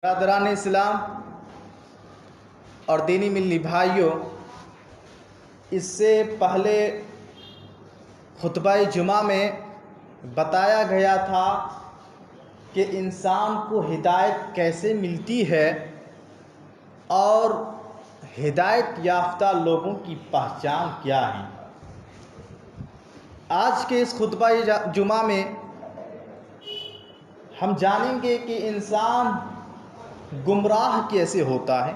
برادران اسلام اور دینی ملی بھائیوں، اس سے پہلے خطبہ جمعہ میں بتایا گیا تھا کہ انسان کو ہدایت کیسے ملتی ہے اور ہدایت یافتہ لوگوں کی پہچان کیا ہے۔ آج کے اس خطبہ جمعہ میں ہم جانیں گے کہ انسان گمراہ کیسے ہوتا ہے،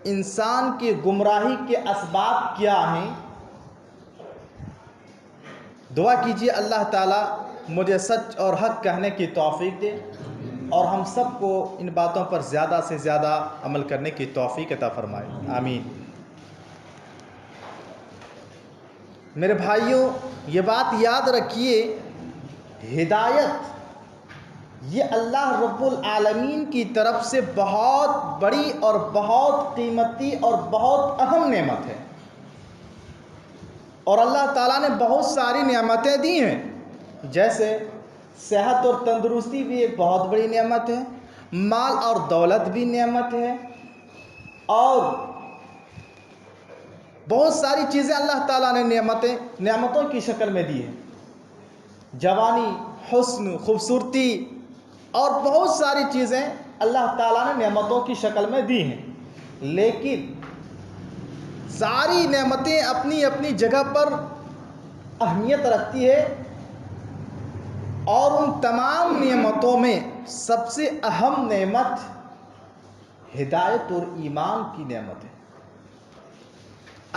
انسان کی گمراہی کے اسباب کیا ہیں۔ دعا کیجیے اللہ تعالیٰ مجھے سچ اور حق کہنے کی توفیق دے اور ہم سب کو ان باتوں پر زیادہ سے زیادہ عمل کرنے کی توفیق عطا فرمائے، آمین۔ میرے بھائیوں، یہ بات یاد رکھیے، ہدایت یہ اللہ رب العالمین کی طرف سے بہت بڑی اور بہت قیمتی اور بہت اہم نعمت ہے، اور اللہ تعالیٰ نے بہت ساری نعمتیں دی ہیں، جیسے صحت اور تندرستی بھی ایک بہت بڑی نعمت ہے، مال اور دولت بھی نعمت ہے، اور بہت ساری چیزیں اللہ تعالیٰ نے نعمتوں کی شکل میں دی ہیں، جوانی، حسن، خوبصورتی اور بہت ساری چیزیں اللہ تعالیٰ نے نعمتوں کی شکل میں دی ہیں۔ لیکن ساری نعمتیں اپنی اپنی جگہ پر اہمیت رکھتی ہے، اور ان تمام نعمتوں میں سب سے اہم نعمت ہدایت اور ایمان کی نعمت ہے۔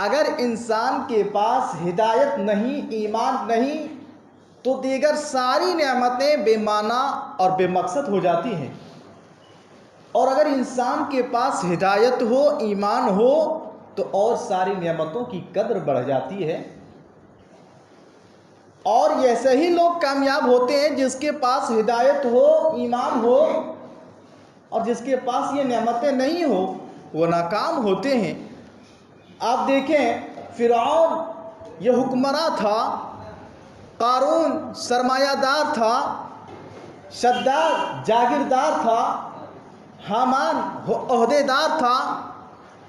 اگر انسان کے پاس ہدایت نہیں، ایمان نہیں، تو دیگر ساری نعمتیں بے معنی اور بے مقصد ہو جاتی ہیں، اور اگر انسان کے پاس ہدایت ہو، ایمان ہو، تو اور ساری نعمتوں کی قدر بڑھ جاتی ہے، اور ایسے ہی لوگ کامیاب ہوتے ہیں جس کے پاس ہدایت ہو، ایمان ہو، اور جس کے پاس یہ نعمتیں نہیں ہو وہ ناکام ہوتے ہیں۔ آپ دیکھیں، فرعون یہ حکمراں تھا، قارون سرمایہ دار تھا، شداد جاگیردار تھا، حامان عہدے دار تھا،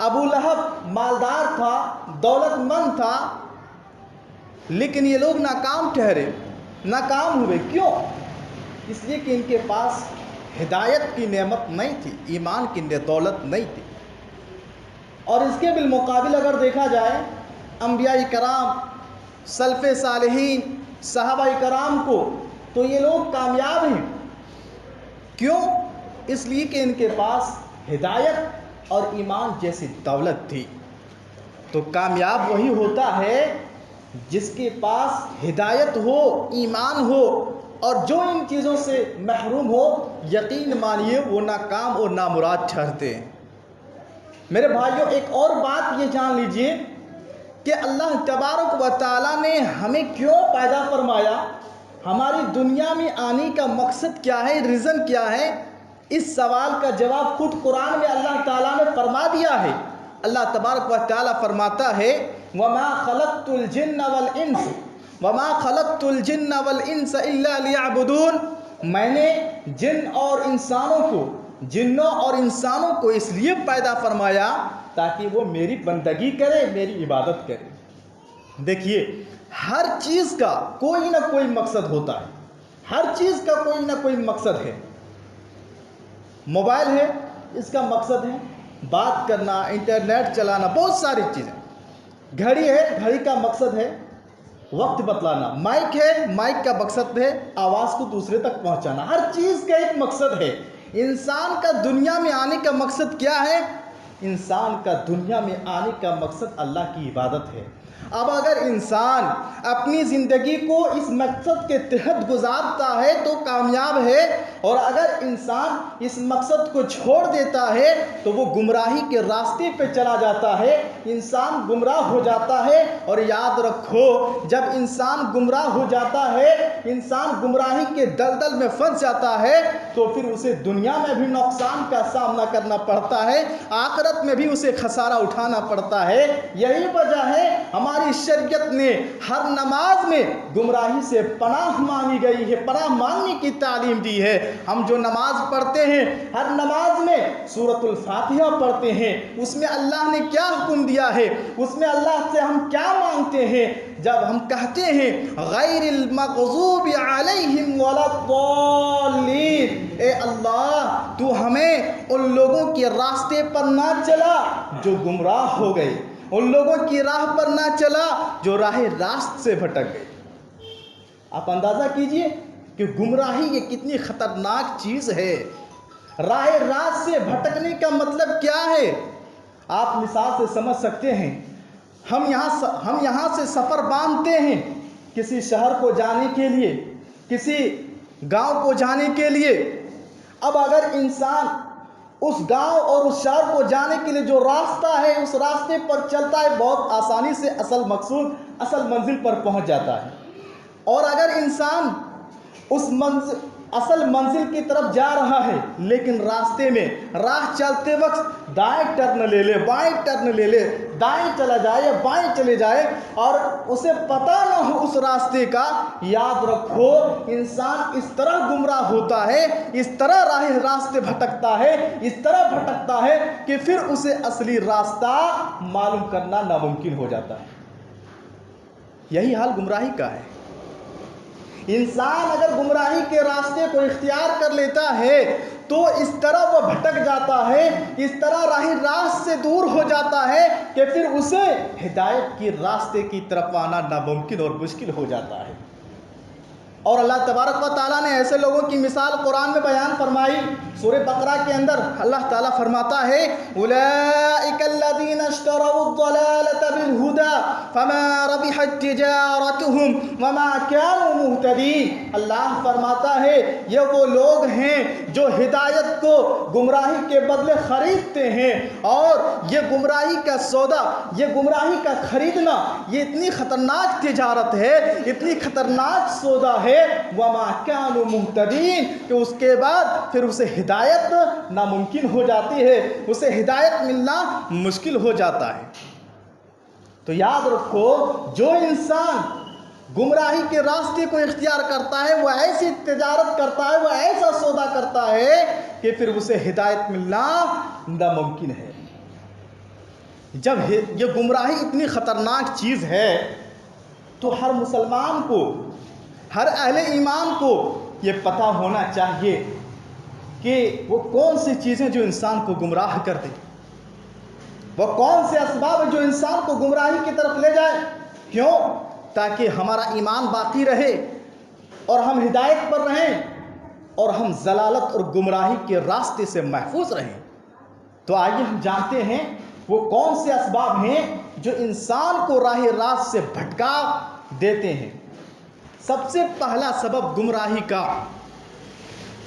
ابو لہب مالدار تھا، دولت مند تھا، لیکن یہ لوگ ناکام ٹھہرے، ناکام ہوئے۔ کیوں؟ اس لیے کہ ان کے پاس ہدایت کی نعمت نہیں تھی، ایمان کی دولت نہیں تھی۔ اور اس کے بالمقابل اگر دیکھا جائے انبیاء کرام، سلف صالحین، صحابہ کرام کو، تو یہ لوگ کامیاب ہیں۔ کیوں؟ اس لیے کہ ان کے پاس ہدایت اور ایمان جیسی دولت تھی۔ تو کامیاب وہی ہوتا ہے جس کے پاس ہدایت ہو، ایمان ہو، اور جو ان چیزوں سے محروم ہو، یقین مانیے وہ ناکام اور نامراد ٹھہرتے ہیں۔ میرے بھائیوں، ایک اور بات یہ جان لیجئے کہ اللہ تبارک و تعالیٰ نے ہمیں کیوں پیدا فرمایا، ہماری دنیا میں آنے کا مقصد کیا ہے، ریزن کیا ہے، اس سوال کا جواب خود قرآن میں اللہ تعالیٰ نے فرما دیا ہے۔ اللہ تبارک و تعالیٰ فرماتا ہے، وَمَا خَلَقْتُ الْجِنَّ وَالْإِنسَ إِلَّا لِيَعْبُدُونَ، میں نے جنوں اور انسانوں کو اس لیے پیدا فرمایا تاکہ وہ میری بندگی کرے، میری عبادت کرے۔ دیکھیے، ہر چیز کا کوئی نہ کوئی مقصد ہوتا ہے، ہر چیز کا کوئی نہ کوئی مقصد ہے۔ موبائل ہے، اس کا مقصد ہے بات کرنا، انٹرنیٹ چلانا، بہت ساری چیزیں۔ گھڑی ہے، گھڑی کا مقصد ہے وقت بتلانا۔ مائک ہے، مائک کا مقصد ہے آواز کو دوسرے تک پہنچانا۔ ہر چیز کا ایک مقصد ہے۔ انسان کا دنیا میں آنے کا مقصد کیا ہے؟ انسان کا دنیا میں آنے کا مقصد اللہ کی عبادت ہے۔ اب اگر انسان اپنی زندگی کو اس مقصد کے تحت گزارتا ہے تو کامیاب ہے، اور اگر انسان اس مقصد کو چھوڑ دیتا ہے تو وہ گمراہی کے راستے پہ چلا جاتا ہے، انسان گمراہ ہو جاتا ہے۔ اور یاد رکھو، جب انسان گمراہ ہو جاتا ہے، انسان گمراہی کے دلدل میں پھنس جاتا ہے، تو پھر اسے دنیا میں بھی نقصان کا سامنا کرنا پڑتا ہے، آخرت میں بھی اسے خسارہ اٹھانا پڑتا ہے۔ یہی وجہ ہے ہماری ہماری شریعت نے ہر نماز میں گمراہی سے پناہ مانگی گئی ہے، پناہ مانگنے کی تعلیم دی ہے۔ ہم جو نماز پڑھتے ہیں، ہر نماز میں سورۃ الفاتحہ پڑھتے ہیں، اس میں اللہ نے کیا حکم دیا ہے، اس میں اللہ سے ہم کیا مانگتے ہیں؟ جب ہم کہتے ہیں غیر المغضوب علیہم ولا الضالین، اے اللہ تو ہمیں ان لوگوں کے راستے پر نہ چلا جو گمراہ ہو گئے، ان لوگوں کی راہ پر نہ چلا جو راہ راست سے بھٹک گئے۔ آپ اندازہ کیجئے کہ گمراہی یہ کتنی خطرناک چیز ہے۔ راہ راست سے بھٹکنے کا مطلب کیا ہے؟ آپ مثال سے سمجھ سکتے ہیں۔ ہم یہاں سے سفر باندھتے ہیں کسی شہر کو جانے کے لیے، کسی گاؤں کو جانے کے لیے۔ اب اگر انسان اس گاؤں اور اس شہر کو جانے کے لیے جو راستہ ہے اس راستے پر چلتا ہے، بہت آسانی سے اصل منزل پر پہنچ جاتا ہے۔ اور اگر انسان اس اصل منزل کی طرف جا رہا ہے لیکن راستے میں راہ چلتے وقت دائیں ٹرن لے لے، بائیں ٹرن لے لے، دائیں چلا جائے یا بائیں چلے جائے اور اسے پتہ نہ ہو اس راستے کا، یاد رکھو انسان اس طرح گمراہ ہوتا ہے، اس طرح راہ راستے بھٹکتا ہے، اس طرح بھٹکتا ہے کہ پھر اسے اصلی راستہ معلوم کرنا ناممکن ہو جاتا ہے۔ یہی حال گمراہی کا ہے۔ انسان اگر گمراہی کے راستے کو اختیار کر لیتا ہے تو اس طرح وہ بھٹک جاتا ہے، اس طرح راہ راست سے دور ہو جاتا ہے کہ پھر اسے ہدایت کی راستے کی طرف آنا ناممکن اور مشکل ہو جاتا ہے۔ اور اللہ تبارک و تعالیٰ نے ایسے لوگوں کی مثال قرآن میں بیان فرمائی۔ سورہ بقرہ کے اندر اللہ تعالیٰ فرماتا ہے اولئک الذین اشتروا الضلالۃ بالہدی فما ربحت تجارتهم وما كانوا مہتدین۔ اللہ فرماتا ہے یہ وہ لوگ ہیں جو ہدایت کو گمراہی کے بدلے خریدتے ہیں، اور یہ گمراہی کا سودا، یہ گمراہی کا خریدنا یہ اتنی خطرناک تجارت ہے، اتنی خطرناک سودا ہے وَمَا كَانُوا مُهْتَدِينَ کہ اس کے بعد پھر اسے ہدایت ناممکن ہو جاتی ہے، اسے ہدایت ملنا مشکل ہو جاتا ہے۔ تو یاد رکھو جو انسان گمراہی کے راستے کو اختیار کرتا ہے وہ ایسی تجارت کرتا ہے، وہ ایسا سودا کرتا ہے کہ پھر اسے ہدایت ملنا ناممکن ہے۔ جب یہ گمراہی اتنی خطرناک چیز ہے تو ہر مسلمان کو، ہر اہل ایمان کو یہ پتہ ہونا چاہیے کہ وہ کون سی چیزیں جو انسان کو گمراہ کر دیں، وہ کون سے اسباب ہیں جو انسان کو گمراہی کی طرف لے جائے۔ کیوں؟ تاکہ ہمارا ایمان باقی رہے اور ہم ہدایت پر رہیں اور ہم ضلالت اور گمراہی کے راستے سے محفوظ رہیں۔ تو آئیے ہم جانتے ہیں وہ کون سے اسباب ہیں جو انسان کو راہ راست سے بھٹکا دیتے ہیں۔ سب سے پہلا سبب گمراہی کا،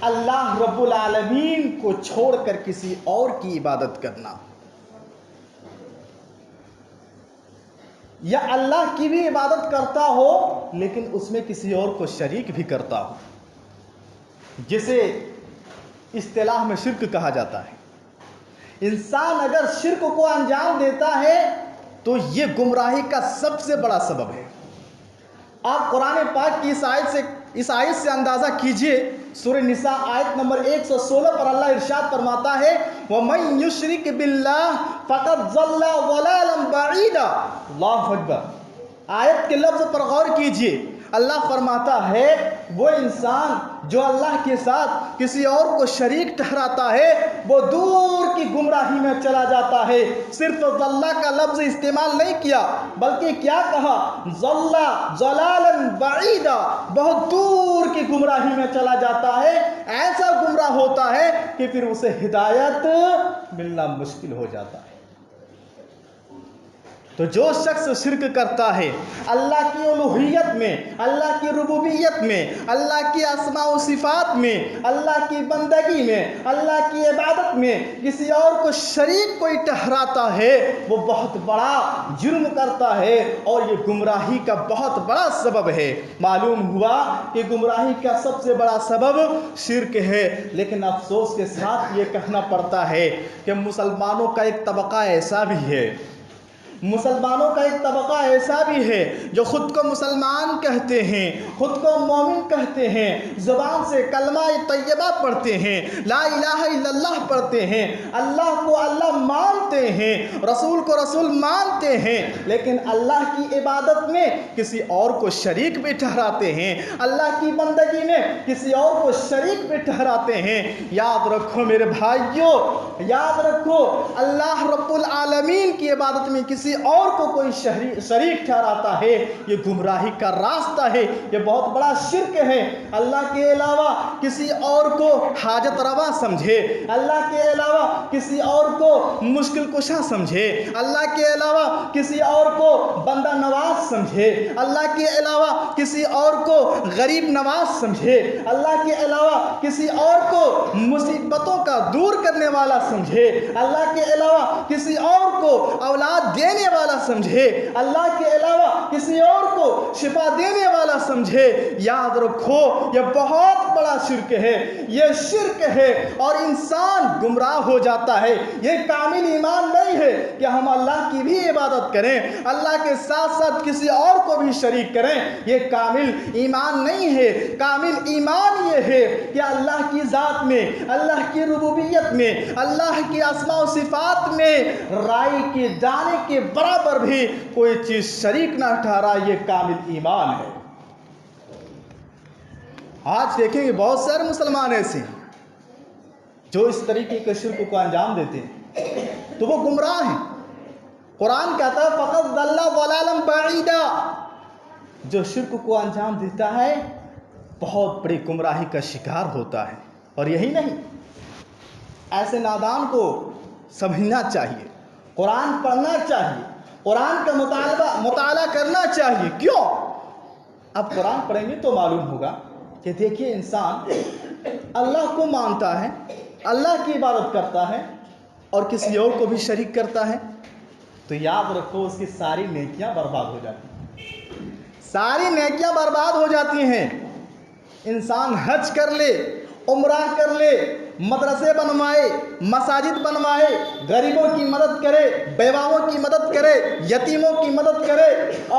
اللہ رب العالمین کو چھوڑ کر کسی اور کی عبادت کرنا، یا اللہ کی بھی عبادت کرتا ہو لیکن اس میں کسی اور کو شریک بھی کرتا ہو، جسے اصطلاح میں شرک کہا جاتا ہے۔ انسان اگر شرک کو انجام دیتا ہے تو یہ گمراہی کا سب سے بڑا سبب ہے۔ آپ قرآن پاک کی اس آیت سے اندازہ کیجئے۔ سورہ نساء آیت نمبر 116 پر اللہ ارشاد فرماتا ہے وَمَن يُشْرِكْ بِاللَّهِ فَقَدْ ضَلَّ ضَلَالًا بَعِيدًا۔ اللہ اکبر، آیت کے لفظ پر غور کیجئے۔ اللہ فرماتا ہے وہ انسان جو اللہ کے ساتھ کسی اور کو شریک ٹھہراتا ہے وہ دور کی گمراہی میں چلا جاتا ہے۔ صرف ضلع کا لفظ استعمال نہیں کیا بلکہ کیا کہا؟ ضلع ضلالا بعیدا، بہت دور کی گمراہی میں چلا جاتا ہے، ایسا گمراہ ہوتا ہے کہ پھر اسے ہدایت ملنا مشکل ہو جاتا ہے۔ تو جو شخص شرک کرتا ہے اللہ کی الوہیت میں، اللہ کی ربوبیت میں، اللہ کی اسماء و صفات میں، اللہ کی بندگی میں، اللہ کی عبادت میں کسی اور کو شریک کوئی ٹھہراتا ہے وہ بہت بڑا جرم کرتا ہے اور یہ گمراہی کا بہت بڑا سبب ہے۔ معلوم ہوا کہ گمراہی کا سب سے بڑا سبب شرک ہے، لیکن افسوس کے ساتھ یہ کہنا پڑتا ہے کہ مسلمانوں کا ایک طبقہ ایسا بھی ہے مسلمانوں کا ایک طبقہ ایسا بھی ہے جو خود کو مسلمان کہتے ہیں، خود کو مومن کہتے ہیں، زبان سے کلمہ طیبہ پڑھتے ہیں، لا الہ الا اللہ پڑھتے ہیں، اللہ کو اللہ مانتے ہیں، رسول کو رسول مانتے ہیں، لیکن اللہ کی عبادت میں کسی اور کو شریک بھی ٹھہراتے ہیں، اللہ کی بندگی میں کسی اور کو شریک بھی ٹھہراتے ہیں۔ یاد رکھو میرے بھائیوں، یاد رکھو، اللہ رب العالمین کی عبادت میں کسی اور کو کوئی شریک ٹھہراتا ہے، یہ گمراہی کا راستہ ہے، یہ بہت بڑا شرک ہے۔ اللہ کے علاوہ کسی اور کو حاجت روا سمجھے، اللہ کے علاوہ کسی اور کو مشکل کشا سمجھے، اللہ کے علاوہ کسی اور کو بندہ نواز سمجھے، اللہ کے علاوہ کسی اور کو غریب نواز سمجھے، اللہ کے علاوہ کسی اور کو مصیبتوں کا دور کرنے والا سمجھے، اللہ کے علاوہ کسی اور کو اولاد دینے والا سمجھے، اللہ کے علاوہ کسی اور کو شفا دینے والا سمجھے، یاد رکھو یہ بہت بڑا شرک ہے، یہ شرک ہے اور انسان گمراہ ہو جاتا ہے۔ یہ کامل ایمان نہیں ہے کہ ہم اللہ کی بھی عبادت کریں، اللہ کے ساتھ ساتھ کسی اور کو بھی شریک کریں، یہ کامل ایمان نہیں ہے۔ کامل ایمان یہ ہے کہ اللہ کی ذات میں، اللہ کی ربوبیت میں، اللہ کی اسماء و صفات میں رائی کے دانے کے برابر بھی کوئی چیز شریک نہ ٹھہرا، یہ کامل ایمان ہے۔ آج دیکھیں گے بہت سارے مسلمان ایسے جو اس طریقے کے شرک کو انجام دیتے ہیں تو وہ گمراہ ہیں۔ قرآن کہتا ہے فَقَدْ ضَلَّ ضَلَالًا بَعِيدًا، جو شرک کو انجام دیتا ہے بہت بڑی گمراہی کا شکار ہوتا ہے۔ اور یہی نہیں، ایسے نادان کو سمجھنا چاہیے، قرآن پڑھنا چاہیے، قرآن کا مطالعہ کرنا چاہیے۔ کیوں؟ اب قرآن پڑھیں گے تو معلوم ہوگا کہ دیکھیے انسان اللہ کو مانتا ہے، اللہ کی عبادت کرتا ہے اور کسی اور کو بھی شریک کرتا ہے تو یاد رکھو اس کی ساری نیکیاں برباد ہو جاتی ہیں، ساری نیکیاں برباد ہو جاتی ہیں۔ انسان حج کر لے، عمرہ کر لے، مدرسے بنوائے، مساجد بنوائے، غریبوں کی مدد کرے، بیواؤں کی مدد کرے، یتیموں کی مدد کرے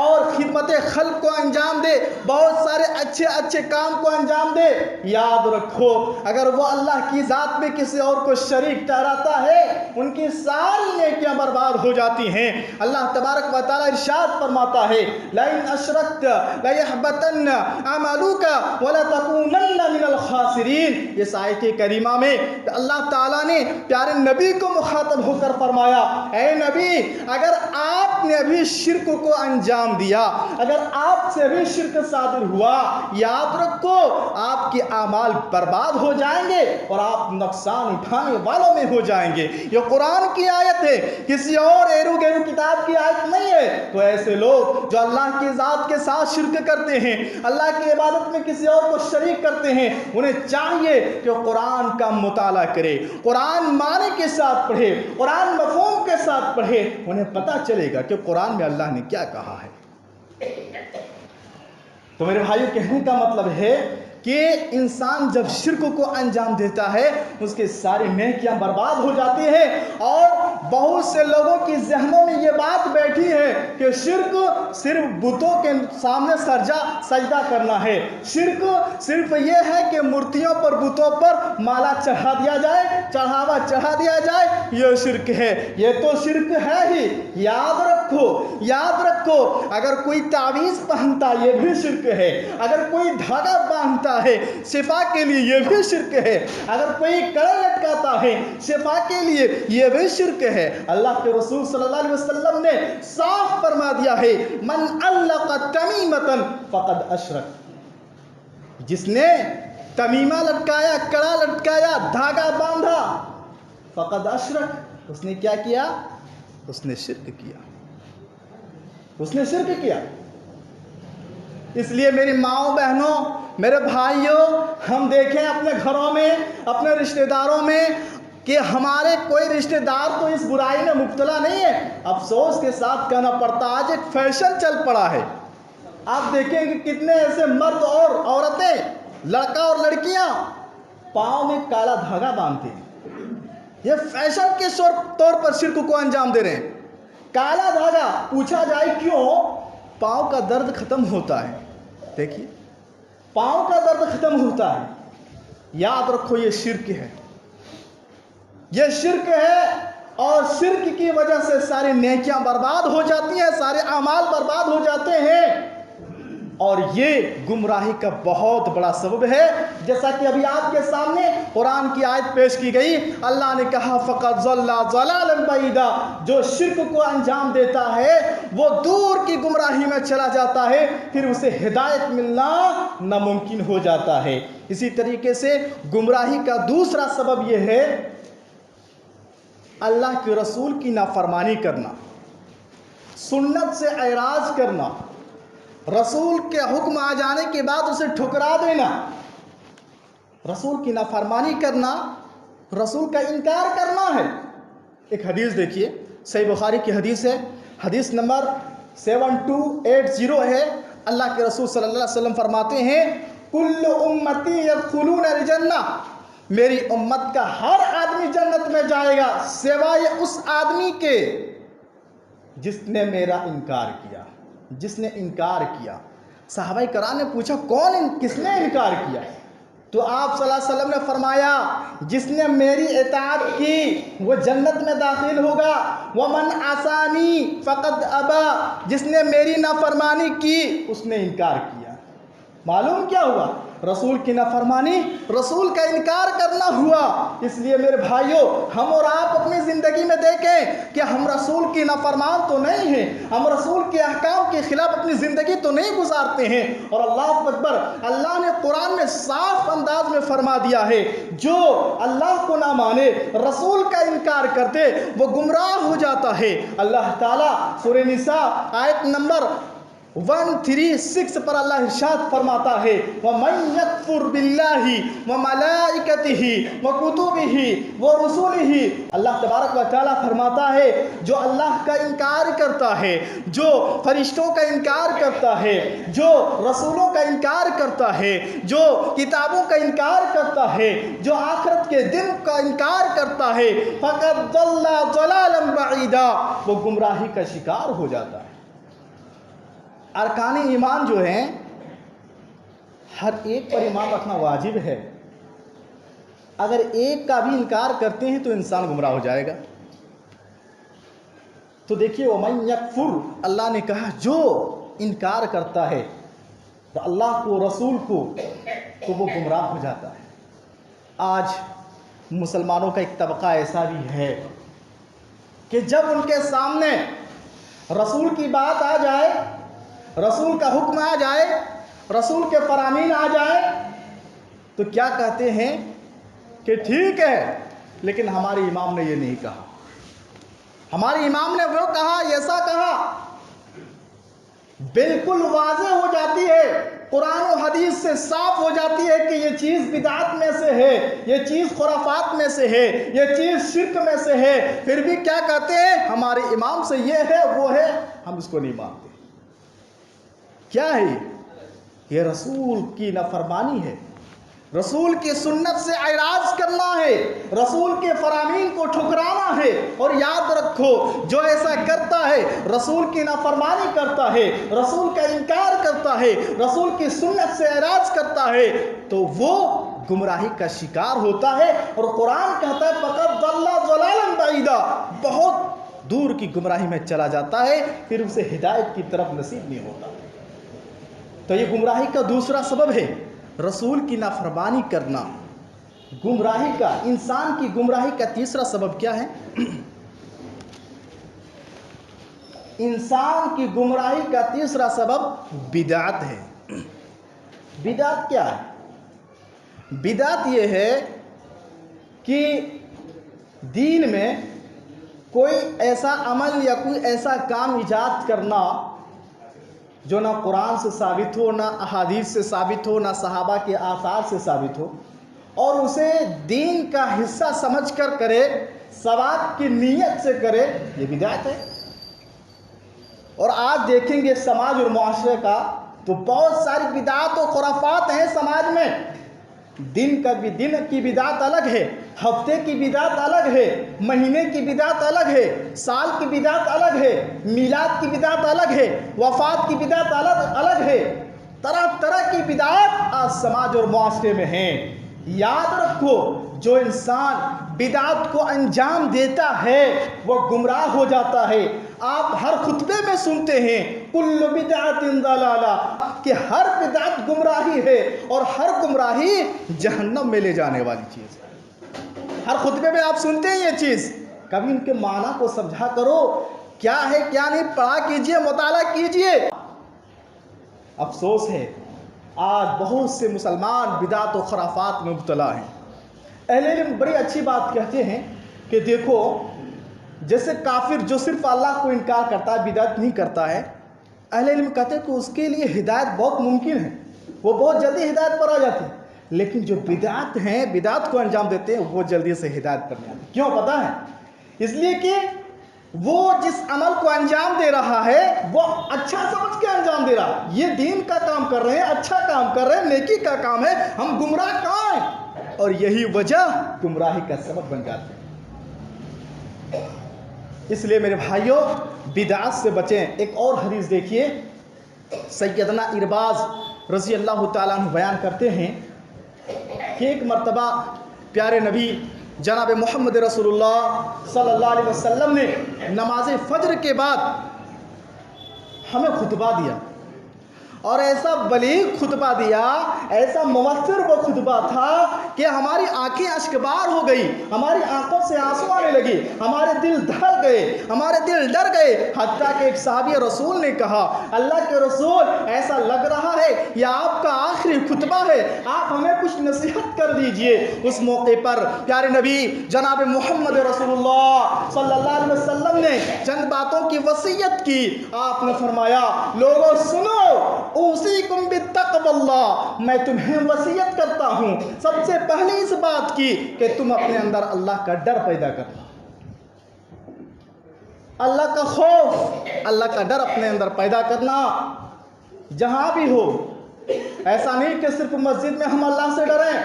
اور خدمت خلق کو انجام دے، بہت سارے اچھے اچھے کام کو انجام دے، یاد رکھو اگر وہ اللہ کی ذات میں کسی اور کو شریک ٹھہراتا ہے ان کی ساری نیکیاں برباد ہو جاتی ہیں۔ اللہ تبارک و تعالی ارشاد فرماتا ہے لَإِنْ أَشْرَكْتَ لَيَحْبَطَنَّ عَمَلُكَ وَلَتَكُونَنَّ مِنَ الْخَاسِرِينَ۔ یہ آیت کریمہ میں اللہ تعالیٰ نے پیارے نبی کو مخاطب ہو کر فرمایا اے نبی اگر آپ نے ابھی شرک کو انجام دیا، اگر آپ سے بھی شرک صادر ہوا، یاد رکھو آپ کے اعمال برباد ہو جائیں گے اور آپ نقصان اٹھانے والوں میں ہو جائیں گے۔ یہ قرآن کی آیت ہے، کسی اور ایرو گیرو کتاب کی آیت نہیں ہے۔ تو ایسے لوگ جو اللہ کی ذات کے ساتھ شرک کرتے ہیں، اللہ کی عبادت میں کسی اور کو شریک کرتے ہیں، انہیں چاہیے کہ قرآن کا مطالعہ کرے، قرآن معنی کے ساتھ پڑھے، قرآن مفہوم کے ساتھ پڑھے، انہیں پتہ چلے گا کہ قرآن میں اللہ نے کیا کہا ہے۔ تو میرے بھائیو کہنے کا مطلب ہے کہ انسان جب شرک کو انجام دیتا ہے اس کے سارے نیکیاں برباد ہو جاتی ہیں۔ اور بہت سے لوگوں کی ذہنوں میں یہ بات بیٹھی ہے کہ شرک صرف بتوں کے سامنے سجدہ کرنا ہے، شرک صرف یہ ہے کہ مورتیوں پر، بتوں پر مالا چڑھا دیا جائے، چڑھاوا چڑھا دیا جائے، یہ شرک ہے۔ یہ تو شرک ہے ہی، یاد رکھو، یاد رکھو اگر کوئی تعویذ پہنتا یہ بھی شرک ہے، اگر کوئی دھاگا باندھتا ہے شفا کے لیے یہ بھی شرک ہے، اگر کوئی کڑا لٹکاتا ہے شفا کے لیے یہ بھی شرک ہے۔ اللہ کے رسول صلی اللہ علیہ وسلم نے صاف فرما دیا ہے من علق تمیمۃ فقد اشرک، جس نے تمیمہ لٹکایا، کڑا لٹکایا، دھاگا باندھا، فقد اشرک، اس نے کیا کیا؟ اس نے شرک کیا، اس نے شرک کیا۔ اس لیے میری ماؤں بہنوں، میرے بھائیوں، ہم دیکھیں اپنے گھروں میں، اپنے رشتہ داروں میں کہ ہمارے کوئی رشتہ دار تو اس برائی میں مبتلا نہیں ہے۔ افسوس کے ساتھ کہنا پڑتا آج ایک فیشن چل پڑا ہے۔ آپ دیکھیں کہ کتنے ایسے مرد اور عورتیں، لڑکا اور لڑکیاں پاؤں میں کالا دھاگا باندھتے ہیں، یہ فیشن کے طور پر شرک کو انجام دے رہے ہیں۔ کالا دھاگا پوچھا جائے کیوں؟ پاؤں کا درد ختم ہوتا ہے. دیکھیے پاؤں کا درد ختم ہوتا ہے. یاد رکھو یہ شرک ہے، یہ شرک ہے، اور شرک کی وجہ سے ساری نیکیاں برباد ہو جاتی ہیں، سارے اعمال برباد ہو جاتے ہیں، اور یہ گمراہی کا بہت بڑا سبب ہے. جیسا کہ ابھی آپ کے سامنے قرآن کی آیت پیش کی گئی، اللہ نے کہا فقط ضل ضلالا بعیدا، جو شرک کو انجام دیتا ہے وہ دور کی گمراہی میں چلا جاتا ہے، پھر اسے ہدایت ملنا ناممکن ہو جاتا ہے. اسی طریقے سے گمراہی کا دوسرا سبب یہ ہے اللہ کے رسول کی نافرمانی کرنا، سنت سے اعراض کرنا، رسول کے حکم آ جانے کے بعد اسے ٹھکرا دینا، رسول کی نافرمانی کرنا، رسول کا انکار کرنا ہے. ایک حدیث دیکھیے، صحیح بخاری کی حدیث ہے، حدیث نمبر 7280 ہے. اللہ کے رسول صلی اللہ علیہ وسلم فرماتے ہیں کل امتی یدخلون الجنہ، میری امت کا ہر آدمی جنت میں جائے گا سوائے اس آدمی کے جس نے میرا انکار کیا، جس نے انکار کیا. صحابہ کرام نے پوچھا کس نے انکار کیا؟ تو آپ صلی اللہ علیہ وسلم نے فرمایا جس نے میری اطاعت کی وہ جنت میں داخل ہوگا. ومن عصانی فقد ابا، جس نے میری نافرمانی کی اس نے انکار کیا. معلوم کیا ہوا؟ رسول کی نافرمانی، رسول کا انکار کرنا ہوا. اس لیے میرے بھائیوں، ہم اور آپ اپنی زندگی میں دیکھیں کہ ہم رسول کی نافرمان تو نہیں ہیں، ہم رسول کے احکام کے خلاف اپنی زندگی تو نہیں گزارتے ہیں. اور اللہ اکبر، اللہ نے قرآن میں صاف انداز میں فرما دیا ہے جو اللہ کو نہ مانے، رسول کا انکار کرتے وہ گمراہ ہو جاتا ہے. اللہ تعالیٰ سورہ نساء آیت نمبر 136 پر اللہ ارشاد فرماتا ہے وَمَن يَكْفُرْ بِاللَّهِ وَمَلَائِكَتِهِ وَكُتُبِهِ وَرُسُلِهِ، اللہ تبارک و تعالیٰ فرماتا ہے جو اللہ کا انکار کرتا ہے، جو فرشتوں کا انکار کرتا ہے، جو رسولوں کا انکار کرتا ہے، جو کتابوں کا انکار کرتا ہے، جو آخرت کے دن کا انکار کرتا ہے، فَقَدْ ضَلَّ ضَلَالًا بَعِيدًا، وہ گمراہی کا شکار ہو جاتا ہے. ارکان ایمان جو ہیں ہر ایک پر ایمان رکھنا واجب ہے. اگر ایک کا بھی انکار کرتے ہیں تو انسان گمراہ ہو جائے گا. تو دیکھیے وَمَن يَكْفُرْ، اللہ نے کہا جو انکار کرتا ہے تو اللہ کو، رسول کو، تو وہ گمراہ ہو جاتا ہے. آج مسلمانوں کا ایک طبقہ ایسا بھی ہے کہ جب ان کے سامنے رسول کی بات آ جائے، رسول کا حکم آ جائے، رسول کے فرامین آ جائے تو کیا کہتے ہیں کہ ٹھیک ہے لیکن ہمارے امام نے یہ نہیں کہا، ہمارے امام نے وہ کہا، ایسا کہا. بالکل واضح ہو جاتی ہے، قرآن و حدیث سے صاف ہو جاتی ہے کہ یہ چیز بدعت میں سے ہے، یہ چیز خرافات میں سے ہے، یہ چیز شرک میں سے ہے، پھر بھی کیا کہتے ہیں ہمارے امام سے یہ ہے وہ ہے، ہم اس کو نہیں مانتے. کیا ہے یہ رسول کی نافرمانی ہے، رسول کی سنت سے اعراض کرنا ہے، رسول کے فرامین کو ٹھکرانا ہے. اور یاد رکھو جو ایسا کرتا ہے، رسول کی نافرمانی کرتا ہے، رسول کا انکار کرتا ہے، رسول کی سنت سے اعراض کرتا ہے تو وہ گمراہی کا شکار ہوتا ہے. اور قرآن کہتا ہے فقط ضل ضلالا بعیدا، بہت دور کی گمراہی میں چلا جاتا ہے، پھر اسے ہدایت کی طرف نصیب نہیں ہوتا. تو یہ گمراہی کا دوسرا سبب ہے رسول کی نافرمانی کرنا. گمراہی کا، انسان کی گمراہی کا تیسرا سبب کیا ہے؟ انسان کی گمراہی کا تیسرا سبب بدعت ہے. بدعت کیا ہے؟ بدعت یہ ہے کہ دین میں کوئی ایسا عمل یا کوئی ایسا کام ایجاد کرنا جو نہ قرآن سے ثابت ہو، نہ احادیث سے ثابت ہو، نہ صحابہ کے آثار سے ثابت ہو، اور اسے دین کا حصہ سمجھ کر کرے، ثواب کی نیت سے کرے، یہ بدعت ہے. اور آج دیکھیں گے سماج اور معاشرے کا تو بہت ساری بدعات و خرافات ہیں سماج میں. دن کی بدعت الگ ہے، ہفتے کی بدعت الگ ہے، مہینے کی بدعت الگ ہے، سال کی بدعت الگ ہے، میلاد کی بدعت الگ ہے، وفات کی بدعت الگ ہے۔ طرح طرح کی بدعت آج سماج اور معاشرے میں ہیں۔ یاد رکھو، جو انسان بدعت کو انجام دیتا ہے وہ گمراہ ہو جاتا ہے۔ آپ ہر خطبے میں سنتے ہیں کل بدعت ضلالہ، کہ ہر بدعت گمراہی ہے اور ہر گمراہی جہنم میں لے جانے والی چیز ہے۔ ہر خطبے میں آپ سنتے ہیں یہ چیز، کبھی ان کے معنی کو سمجھا کرو، کیا ہے کیا نہیں پڑھا کیجئے، مطالعہ کیجئے۔ افسوس ہے آج بہت سے مسلمان بدعت و خرافات میں مبتلا ہیں۔ اہل علم بڑی اچھی بات کہتے ہیں کہ دیکھو، جیسے کافر جو صرف اللہ کو انکار کرتا ہے، بدعت نہیں کرتا ہے، اہل علم کہتے ہیں کہ اس کے لیے ہدایت بہت ممکن ہے، وہ بہت جلدی ہدایت پر آ جاتے ہیں۔ لیکن جو بدعت ہیں، بدعت کو انجام دیتے ہیں، وہ جلدی سے ہدایت پر نہیں آتے۔ کیوں پتہ ہے؟ اس لیے کہ وہ جس عمل کو انجام دے رہا ہے وہ اچھا سمجھ کے انجام دے رہا ہے، یہ دین کا کام کر رہے ہیں، اچھا کام کر رہے ہیں، نیکی کا کام ہے، ہم گمراہ کہاں ہیں؟ اور یہی وجہ گمراہی کا سبب بن جاتے ہیں۔ اس لیے میرے بھائیوں، بدعات سے بچیں۔ ایک اور حدیث دیکھیے، سیدنا ارباز رضی اللہ تعالیٰ عنہ بیان کرتے ہیں کہ ایک مرتبہ پیارے نبی جناب محمد رسول اللہ صلی اللہ علیہ وسلم نے نماز فجر کے بعد ہمیں خطبہ دیا، اور ایسا بلیغ خطبہ دیا، ایسا مؤثر وہ خطبہ تھا کہ ہماری آنکھیں اشکبار ہو گئی، ہماری آنکھوں سے آنسو آنے لگے، ہمارے دل دھڑک گئے، ہمارے دل ڈر گئے۔ حتیٰ کہ ایک صحابی رسول نے کہا، اللہ کے رسول، ایسا لگ رہا ہے یہ آپ کا آخری خطبہ ہے، آپ ہمیں کچھ نصیحت کر دیجئے۔ اس موقع پر پیارے نبی جناب محمد رسول اللہ صلی اللہ علیہ وسلم نے چند باتوں کی وصیت کی۔ آپ نے فرمایا، لوگوں سنو، اوصیکم بتقوی اللہ، میں تمہیں وصیت کرتا ہوں سب سے پہلے اس بات کی کہ تم اپنے اندر اللہ کا ڈر پیدا کرنا، اللہ کا خوف، اللہ کا ڈر اپنے اندر پیدا کرنا۔ جہاں بھی ہو، ایسا نہیں کہ صرف مسجد میں ہم اللہ سے ڈریں،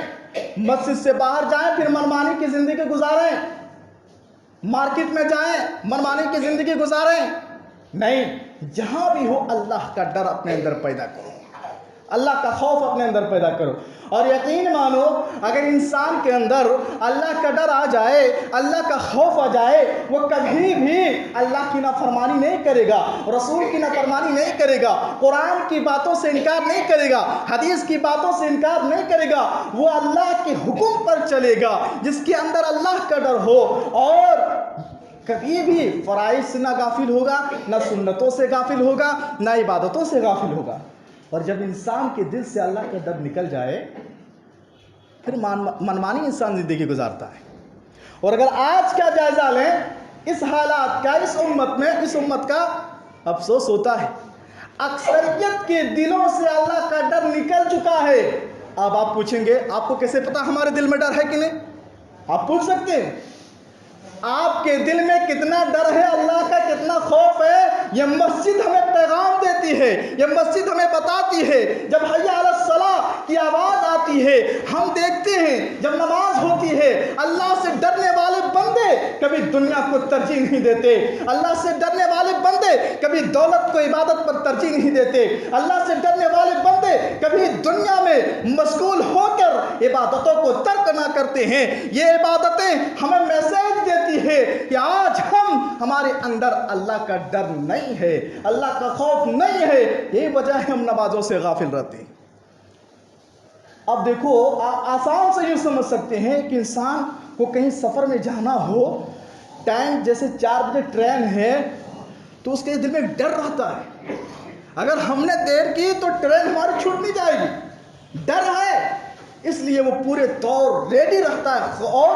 مسجد سے باہر جائیں پھر منمانی کی زندگی گزاریں، مارکیٹ میں جائیں منمانی کی زندگی گزاریں، نہیں، جہاں بھی ہو اللہ کا ڈر اپنے اندر پیدا کرو، اللہ کا خوف اپنے اندر پیدا کرو۔ اور یقین مانو، اگر انسان کے اندر اللہ کا ڈر آ جائے، اللہ کا خوف آ جائے، وہ کبھی بھی اللہ کی نافرمانی نہیں کرے گا، رسول کی نافرمانی نہیں کرے گا، قرآن کی باتوں سے انکار نہیں کرے گا، حدیث کی باتوں سے انکار نہیں کرے گا، وہ اللہ کے حکم پر چلے گا جس کے اندر اللہ کا ڈر ہو، اور کبھی بھی فرائض سے نہ غافل ہوگا، نہ سنتوں سے غافل ہوگا، نہ عبادتوں سے غافل ہوگا۔ اور جب انسان کے دل سے اللہ کا ڈر نکل جائے، پھر منمانی انسان زندگی گزارتا ہے۔ اور اگر آج کا جائزہ لیں اس حالات کا، اس امت کا افسوس ہوتا ہے، اکثریت کے دلوں سے اللہ کا ڈر نکل چکا ہے۔ اب آپ پوچھیں گے، آپ کو کیسے پتا ہمارے دل میں ڈر ہے کہ نہیں؟ آپ پوچھ سکتے ہیں، آپ کے دل میں کتنا ڈر ہے، اللہ کا کتنا خوف ہے؟ یہ مسجد ہمیں پیغام دیتی ہے، یہ مسجد ہمیں بتاتی ہے۔ جب حی علی الصلاۃ کی آواز آتی ہے، ہم دیکھتے ہیں جب نماز ہوتی ہے، اللہ سے ڈرنے والے بندے کبھی دنیا کو ترجیح نہیں دیتے، اللہ سے ڈرنے والے بندے کبھی دولت کو عبادت پر ترجیح نہیں دیتے، اللہ سے ڈرنے والے بندے کبھی دنیا میں مشغول ہو کر عبادتوں کو ترک نہ کرتے ہیں۔ یہ عبادتیں ہمیں میسج دیتی ہے کہ آج ہمارے اندر اللہ کا ڈر نہیں ہے، اللہ کا خوف نہیں ہے، یہی وجہ ہے ہم نمازوں سے غافل رہتے ہیں۔ اب دیکھو، آپ آسان سے یہ سمجھ سکتے ہیں کہ انسان کو کہیں سفر میں جانا ہو، ٹائم جیسے 4 بجے ٹرین ہے، تو اس کے دل میں ڈر رہتا ہے، اگر ہم نے دیر کی تو ٹرین ہماری چھوٹ نہیں جائے گی، ڈر ہے، اس لیے وہ پورے طور ریڈی رہتا ہے اور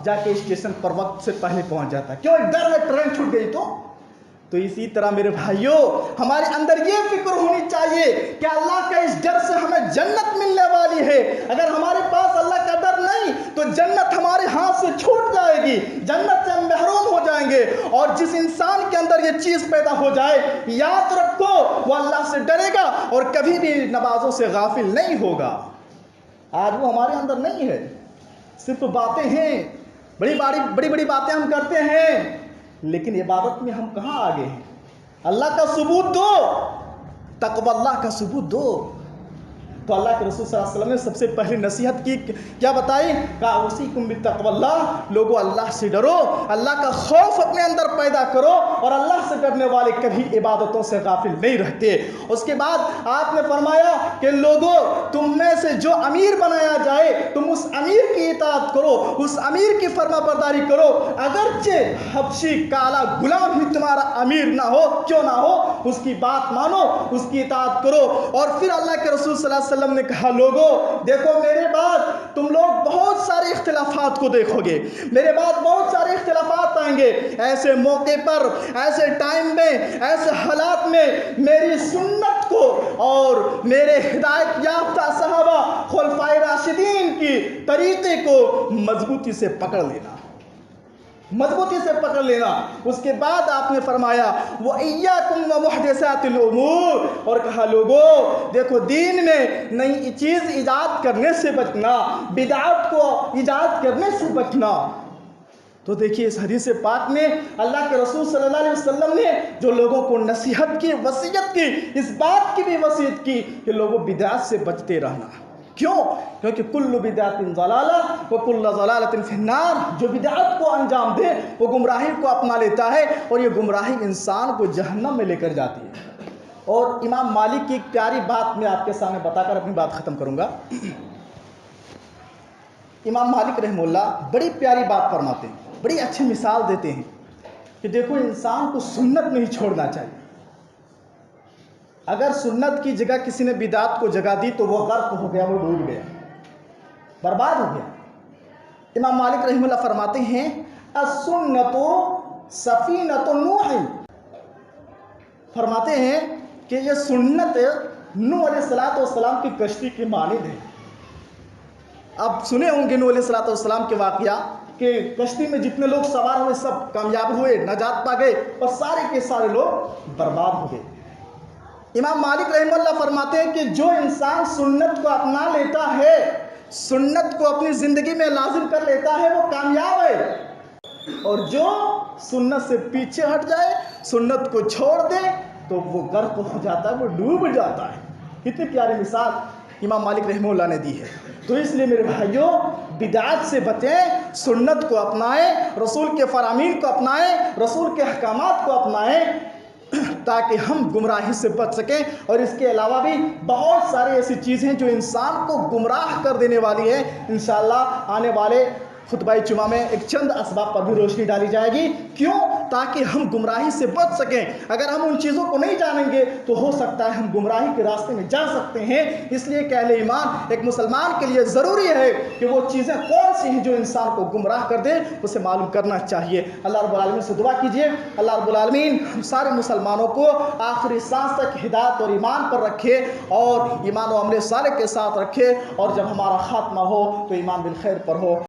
جا کے اسٹیشن پر وقت سے پہلے پہنچ جاتا ہے۔ کیوں؟ ڈر ہے ٹرین چھوٹ گئی تو اسی طرح میرے بھائیوں، ہمارے اندر یہ فکر ہونی چاہیے کہ اللہ کا اس ڈر سے ہمیں جنت ملنے والی ہے۔ اگر ہمارے پاس اللہ کا ڈر نہیں تو جنت ہمارے ہاتھ سے چھوٹ جائے گی، جنت سے ہم محروم ہو جائیں گے۔ اور جس انسان کے اندر یہ چیز پیدا ہو جائے، یاد رکھو وہ اللہ سے ڈرے گا اور کبھی بھی نمازوں سے غافل نہیں ہوگا۔ آج وہ ہمارے اندر نہیں ہے. صرف باتیں ہیں، بڑی بڑی باتیں ہم کرتے ہیں، لیکن عبادت میں ہم کہاں آگے ہیں؟ اللہ کا ثبوت دو، تقوی اللہ کا ثبوت دو. تو اللہ کے رسول صلی اللہ علیہ وسلم نے سب سے پہلی نصیحت کی کیا بتائی؟ کہا اوصیکم بتقوی اللہ، لوگوں اللہ سے ڈرو، اللہ کا خوف اپنے اندر پیدا کرو، اور اللہ سے ڈرنے والے کبھی عبادتوں سے غافل نہیں رہتے. اس کے بعد آپ نے فرمایا کہ لوگوں تم میں سے جو امیر بنایا جائے تم اس امیر کی اطاعت کرو، اس امیر کی فرما برداری کرو، اگرچہ حبشی کالا غلام بھی تمہارا امیر نہ ہو، کیوں نہ ہو، اس کی بات مانو، اس کی اطاعت کرو. اور پھر اللہ کے رسول صلی اللہ علیہ وسلم نے کہا لوگوں دیکھو میرے بعد تم لوگ بہت سارے اختلافات کو دیکھو گے، میرے بعد بہت سارے اختلافات آئیں گے. ایسے موقع پر، ایسے ٹائم میں، ایسے حالات میں میری سنت کو اور میرے ہدایت یافتہ صحابہ خلفائے راشدین کی طریقے کو مضبوطی سے پکڑ لینا، مضبوطی سے پکڑ لینا. اس کے بعد آپ نے فرمایا وَإِيَّاكُمْ وَمُحْدِثَاتِ الْأُمُورِ، اور کہا لوگوں دیکھو دین میں نئی چیز ایجاد کرنے سے بچنا، بدعت کو ایجاد کرنے سے بچنا. تو دیکھیے اس حدیث پاک میں اللہ کے رسول صلی اللہ علیہ وسلم نے جو لوگوں کو نصیحت کی، وصیت کی، اس بات کی بھی وصیت کی کہ لوگوں بدعت سے بچتے رہنا. کیوں؟ کیونکہ کل بدعت ضلالہ وکل ضلالۃ فی النار. جو بدعت کو انجام دے وہ گمراہی کو اپنا لیتا ہے، اور یہ گمراہی انسان کو جہنم میں لے کر جاتی ہے. اور امام مالک کی ایک پیاری بات میں آپ کے سامنے بتا کر اپنی بات ختم کروں گا. امام مالک رحمہ اللہ بڑی پیاری بات فرماتے ہیں، بڑی اچھی مثال دیتے ہیں کہ دیکھو انسان کو سنت نہیں چھوڑنا چاہیے. اگر سنت کی جگہ کسی نے بدعت کو جگہ دی تو وہ غرق ہو گیا، وہ ڈوب گیا، برباد ہو گیا. امام مالک رحمہ اللہ فرماتے ہیں السنت سفینۃ نوح، فرماتے ہیں کہ یہ سنت نوح علیہ السلام کی کشتی کی مانند ہے. آپ سنے ہوں گے نوح علیہ السلام کے واقعہ کہ کشتی میں جتنے لوگ سوار ہوئے سب کامیاب ہوئے، نجات پا گئے، اور سارے کے سارے لوگ برباد ہو گئے. امام مالک رحمہ اللہ فرماتے ہیں کہ جو انسان سنت کو اپنا لیتا ہے، سنت کو اپنی زندگی میں لازم کر لیتا ہے، وہ کامیاب ہے. اور جو سنت سے پیچھے ہٹ جائے، سنت کو چھوڑ دے، تو وہ غرق ہو جاتا ہے، وہ ڈوب جاتا ہے. کتنی پیاری مثال امام مالک رحمہ اللہ نے دی ہے. تو اس لیے میرے بھائیوں بدعات سے بچیں، سنت کو اپنائیں، رسول کے فرامین کو اپنائیں، رسول کے احکامات کو اپنائیں، تاکہ ہم گمراہی سے بچ سکیں. اور اس کے علاوہ بھی بہت ساری ایسی چیزیں جو انسان کو گمراہ کر دینے والی ہیں. انشاءاللہ آنے والے خطبہ جمعہ میں ایک چند اسباب پر بھی روشنی ڈالی جائے گی. کیوں؟ تاکہ ہم گمراہی سے بچ سکیں. اگر ہم ان چیزوں کو نہیں جانیں گے تو ہو سکتا ہے ہم گمراہی کے راستے میں جا سکتے ہیں. اس لیے کہ اہل ایمان ایک مسلمان کے لیے ضروری ہے کہ وہ چیزیں کون سی ہیں جو انسان کو گمراہ کر دے، اسے معلوم کرنا چاہیے. اللہ رب العالمین سے دعا کیجیے اللہ رب العالمین ہم سارے مسلمانوں کو آخری سانس تک ہدایت اور ایمان پر رکھے، اور ایمان و عمل صالح کے ساتھ رکھے، اور جب ہمارا خاتمہ ہو تو ایمان بالخیر پر ہو.